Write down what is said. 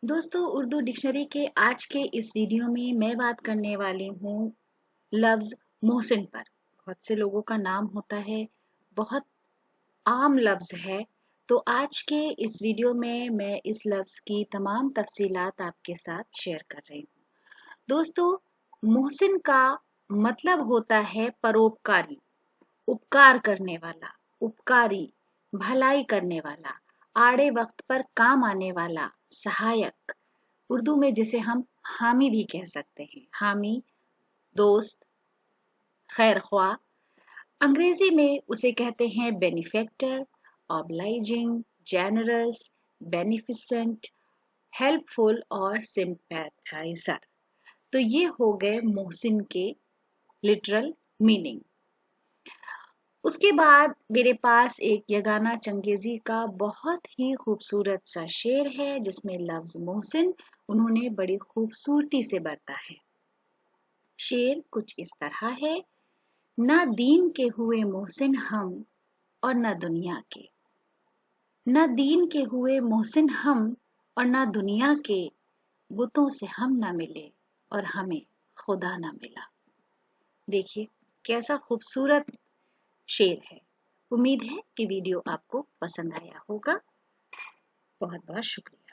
दोस्तों, उर्दू डिक्शनरी के आज के इस वीडियो में मैं बात करने वाली हूँ लफ्ज़ मोहसिन पर। बहुत से लोगों का नाम होता है, बहुत आम लफ्ज़ है। तो आज के इस वीडियो में मैं इस लफ्ज़ की तमाम तफसीलात आपके साथ शेयर कर रही हूँ। दोस्तों, मोहसिन का मतलब होता है परोपकारी, उपकार करने वाला, उपकारी, भलाई करने वाला, आड़े वक्त पर काम आने वाला, सहायक। उर्दू में जिसे हम हामी भी कह सकते हैं, हामी, दोस्त, खैर ख्वाह। अंग्रेजी में उसे कहते हैं benefactor, obliging, generous, beneficent, helpful और सिंपैथाइजर। तो ये हो गए मोहसिन के लिटरल मीनिंग। उसके बाद मेरे पास एक यगाना चंगेजी का बहुत ही खूबसूरत सा शेर है जिसमें लफ्ज मोहसिन उन्होंने बड़ी खूबसूरती से बरता है। शेर कुछ इस तरह है, ना दीन के हुए मोहसिन हम और न दुनिया के, न दीन के हुए मोहसिन हम और न दुनिया के, बुतों से हम ना मिले और हमें खुदा ना मिला। देखिए कैसा खूबसूरत शेर है। उम्मीद है कि वीडियो आपको पसंद आया होगा। बहुत बहुत शुक्रिया।